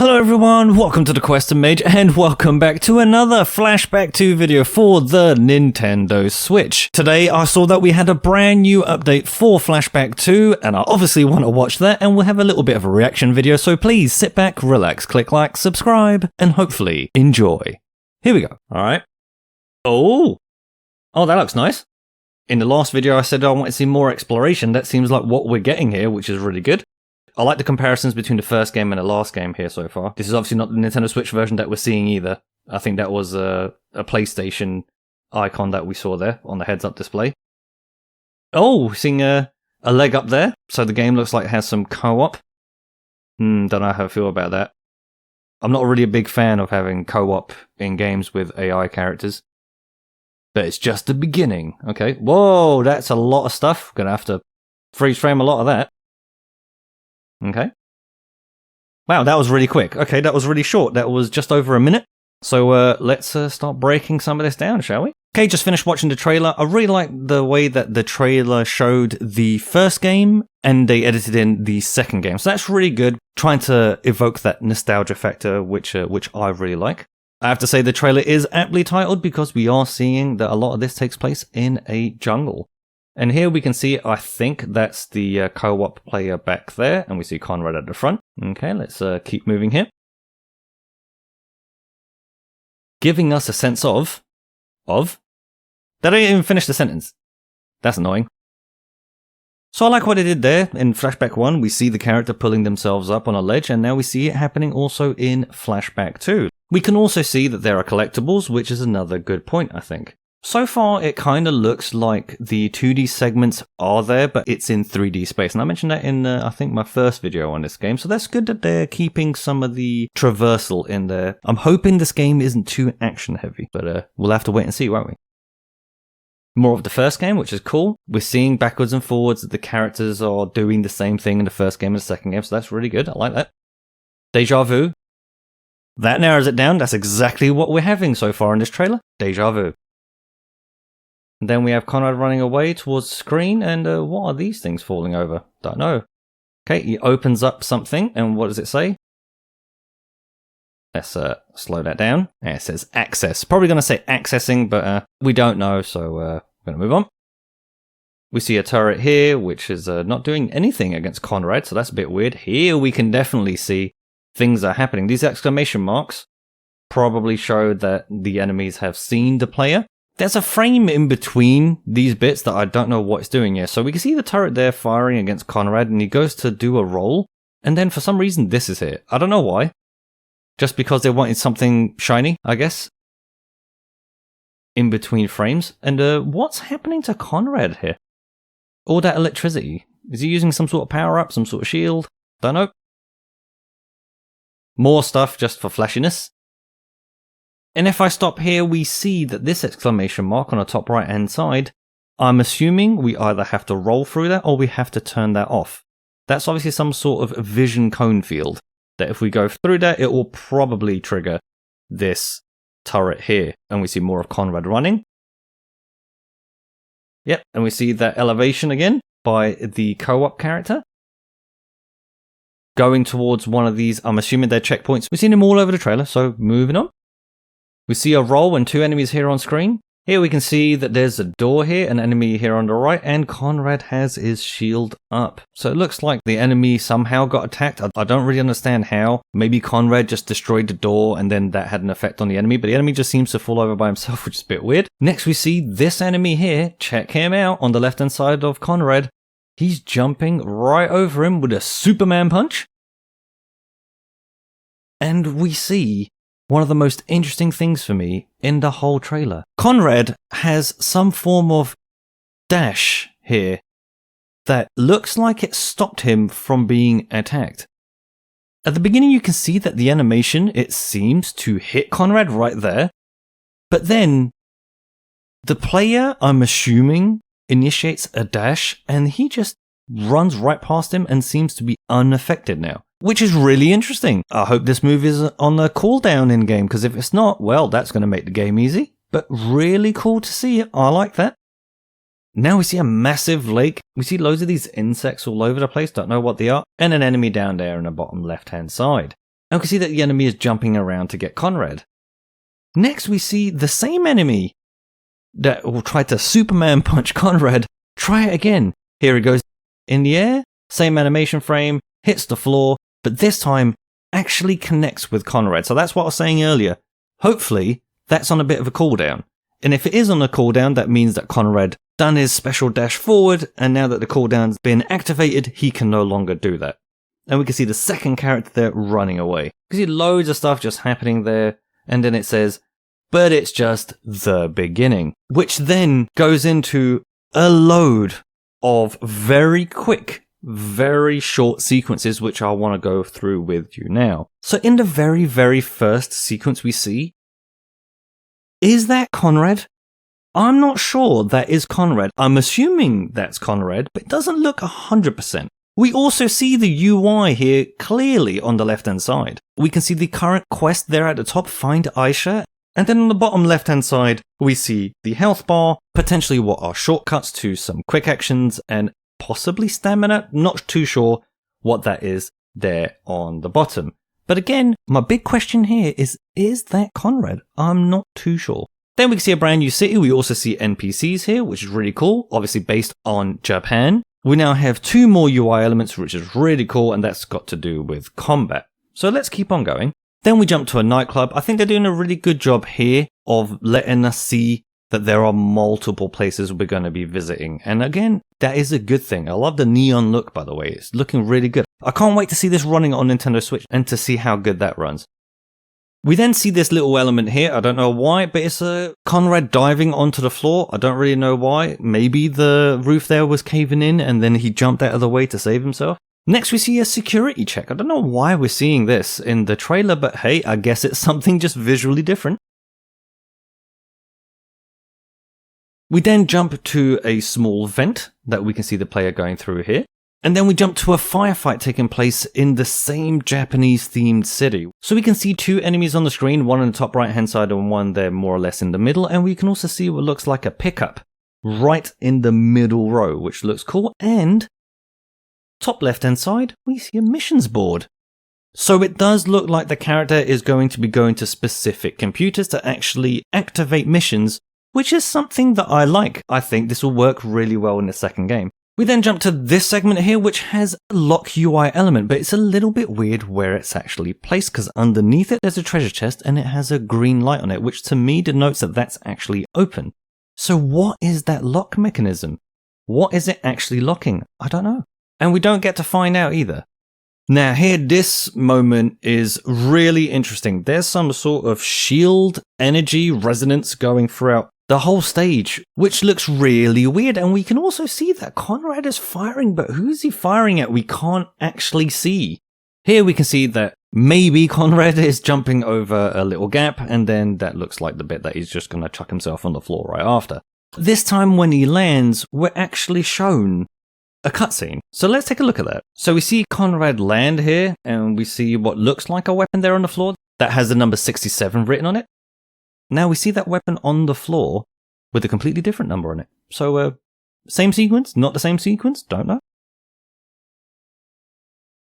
Hello everyone, welcome to the QuesterMage and welcome back to another Flashback 2 video for the Nintendo Switch. Today I saw that we had a brand new update for Flashback 2 and I obviously want to watch that, and we'll have a little bit of a reaction video, so please sit back, relax, click like, subscribe, and hopefully enjoy. Here we go. Alright. Oh, that looks nice. In the last video I said I wanted to see more exploration. That seems like what we're getting here, which is really good. I like the comparisons between the first game and the last game here so far. This is obviously not the Nintendo Switch version that we're seeing either. I think that was a PlayStation icon that we saw there on the heads-up display. Oh, we're seeing a leg up there. So the game looks like it has some co-op. Don't know how I feel about that. I'm not really a big fan of having co-op in games with AI characters. But it's just the beginning. Okay. Whoa, that's a lot of stuff. Gonna have to freeze frame a lot of that. Okay. Wow, that was really quick. Okay, that was really short. That was just over a minute. So let's start breaking some of this down, shall we? Okay, just finished watching the trailer. I really like the way that the trailer showed the first game and they edited in the second game. So that's really good, trying to evoke that nostalgia factor, which I really like. I have to say the trailer is aptly titled because we are seeing that a lot of this takes place in a jungle. And here we can see, I think that's the co-op player back there, and we see Conrad at the front. Okay, let's keep moving here. Giving us a sense of... They don't even finish the sentence. That's annoying. So I like what they did there. In Flashback 1, we see the character pulling themselves up on a ledge, and now we see it happening also in Flashback 2. We can also see that there are collectibles, which is another good point, I think. So far, it kind of looks like the 2D segments are there, but it's in 3D space. And I mentioned that in, I think, my first video on this game. So that's good that they're keeping some of the traversal in there. I'm hoping this game isn't too action heavy, but we'll have to wait and see, won't we? More of the first game, which is cool. We're seeing backwards and forwards that the characters are doing the same thing in the first game and the second game. So that's really good. I like that. Deja vu. That narrows it down. That's exactly what we're having so far in this trailer. Deja vu. And then we have Conrad running away towards the screen, and what are these things falling over? Don't know. Okay, he opens up something, and what does it say? Let's slow that down. It says access. Probably going to say accessing, but we don't know, so we're going to move on. We see a turret here, which is not doing anything against Conrad, so that's a bit weird. Here we can definitely see things are happening. These exclamation marks probably show that the enemies have seen the player. There's a frame in between these bits that I don't know what it's doing here. So we can see the turret there firing against Conrad, and he goes to do a roll, and then for some reason this is here. I don't know why. Just because they wanted something shiny, I guess. In between frames. And what's happening to Conrad here? All that electricity. Is he using some sort of power-up, some sort of shield? Don't know. More stuff just for flashiness. And if I stop here, we see that this exclamation mark on the top right hand side, I'm assuming we either have to roll through that or we have to turn that off. That's obviously some sort of vision cone field, that if we go through that, it will probably trigger this turret here. And we see more of Conrad running. Yep, and we see that elevation again by the co-op character. Going towards one of these, I'm assuming they're checkpoints. We've seen them all over the trailer, so moving on. We see a roll and two enemies here on screen. Here we can see that there's a door here, an enemy here on the right, and Conrad has his shield up. So it looks like the enemy somehow got attacked. I don't really understand how. Maybe Conrad just destroyed the door and then that had an effect on the enemy, but the enemy just seems to fall over by himself, which is a bit weird. Next we see this enemy here. Check him out on the left hand side of Conrad. He's jumping right over him with a Superman punch. And we see one of the most interesting things for me in the whole trailer. Conrad has some form of dash here that looks like it stopped him from being attacked. At the beginning you can see that the animation, it seems to hit Conrad right there, but then the player, I'm assuming, initiates a dash and he just runs right past him and seems to be unaffected now. Which is really interesting. I hope this move is on a cooldown in-game, because if it's not, well, that's going to make the game easy. But really cool to see it. I like that. Now we see a massive lake. We see loads of these insects all over the place. Don't know what they are. And an enemy down there in the bottom left-hand side. And we can see that the enemy is jumping around to get Conrad. Next, we see the same enemy that will try to Superman punch Conrad. Try it again. Here he goes in the air, same animation frame, hits the floor, but this time actually connects with Conrad. So that's what I was saying earlier. Hopefully, that's on a bit of a cooldown. And if it is on a cooldown, that means that Conrad done his special dash forward, and now that the cooldown's been activated, he can no longer do that. And we can see the second character there running away. You can see loads of stuff just happening there, and then it says, but it's just the beginning, which then goes into a load of very quick, very short sequences, which I want to go through with you now. So in the very, very first sequence we see, is that Conrad? I'm not sure that is Conrad. I'm assuming that's Conrad, but it doesn't look 100%. We also see the UI here clearly on the left-hand side. We can see the current quest there at the top, Find Aisha. And then on the bottom left-hand side, we see the health bar, potentially what are shortcuts to some quick actions, and possibly stamina. Not too sure what that is there on the bottom. But again, my big question here is that Conrad? I'm not too sure. Then we can see a brand new city. We also see NPCs here, which is really cool, obviously based on Japan. We now have 2 more UI elements, which is really cool, and that's got to do with combat. So let's keep on going. Then we jump to a nightclub. I think they're doing a really good job here of letting us see that there are multiple places we're going to be visiting. And again, that is a good thing. I love the neon look, by the way. It's looking really good. I can't wait to see this running on Nintendo Switch and to see how good that runs. We then see this little element here. I don't know why, but it's a Conrad diving onto the floor. I don't really know why. Maybe the roof there was caving in and then he jumped out of the way to save himself. Next, we see a security check. I don't know why we're seeing this in the trailer, but hey, I guess it's something just visually different. We then jump to a small vent that we can see the player going through here. And then we jump to a firefight taking place in the same Japanese-themed city. So we can see 2 enemies on the screen, one on the top right-hand side and one there more or less in the middle. And we can also see what looks like a pickup right in the middle row, which looks cool. And top left-hand side, we see a missions board. So it does look like the character is going to be going to specific computers to actually activate missions, which is something that I like. I think this will work really well in the second game. We then jump to this segment here, which has a lock UI element, but it's a little bit weird where it's actually placed, because underneath it there's a treasure chest and it has a green light on it, which to me denotes that that's actually open. So what is that lock mechanism? What is it actually locking? I don't know. And we don't get to find out either. Now here, this moment is really interesting. There's some sort of shield energy resonance going throughout the whole stage, which looks really weird. And we can also see that Conrad is firing, but who's he firing at? We can't actually see. Here we can see that maybe Conrad is jumping over a little gap, and then that looks like the bit that he's just going to chuck himself on the floor right after. This time when he lands, we're actually shown a cutscene. So let's take a look at that. So we see Conrad land here, and we see what looks like a weapon there on the floor that has the number 67 written on it. Now we see that weapon on the floor with a completely different number on it. So, same sequence? Not the same sequence? Don't know.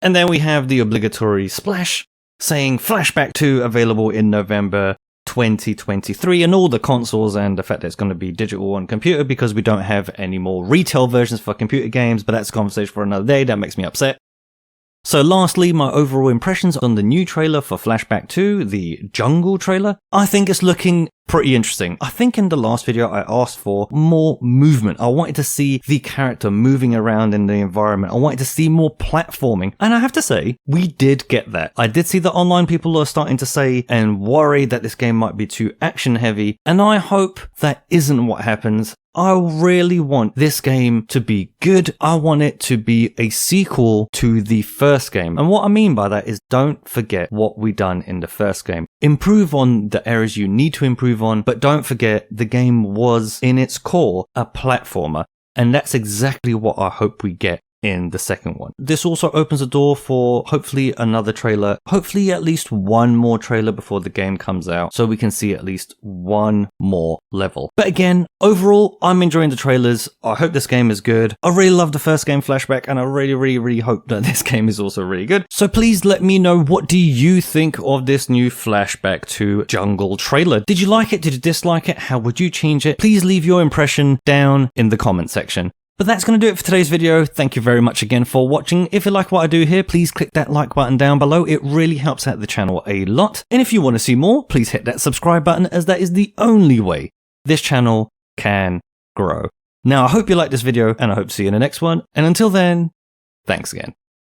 And then we have the obligatory splash saying Flashback 2 available in November 2023, and all the consoles, and the fact that it's going to be digital on computer because we don't have any more retail versions for computer games, but that's a conversation for another day. That makes me upset. So lastly, my overall impressions on the new trailer for Flashback 2, the Jungle trailer. I think it's looking pretty interesting. I think in the last video I asked for more movement. I wanted to see the character moving around in the environment. I wanted to see more platforming. And I have to say, we did get that. I did see that online people are starting to say and worry that this game might be too action heavy. And I hope that isn't what happens. I really want this game to be good. I want it to be a sequel to the first game. And what I mean by that is don't forget what we done in the first game. Improve on the areas you need to improve on, but don't forget the game was in its core a platformer. And that's exactly what I hope we get in the second one. This also opens the door for hopefully another trailer, hopefully at least one more trailer before the game comes out, so we can see at least one more level. But again, overall, I'm enjoying the trailers. I hope this game is good. I really love the first game, Flashback, and I really hope that this game is also really good. So please let me know, what do you think of this new Flashback 2 Jungle trailer? Did you like it? Did you dislike it? How would you change it? Please leave your impression down in the comment section. But that's going to do it for today's video. Thank you very much again for watching. If you like what I do here, please click that like button down below. It really helps out the channel a lot. And if you want to see more, please hit that subscribe button, as that is the only way this channel can grow. Now, I hope you liked this video, and I hope to see you in the next one. And until then, thanks again.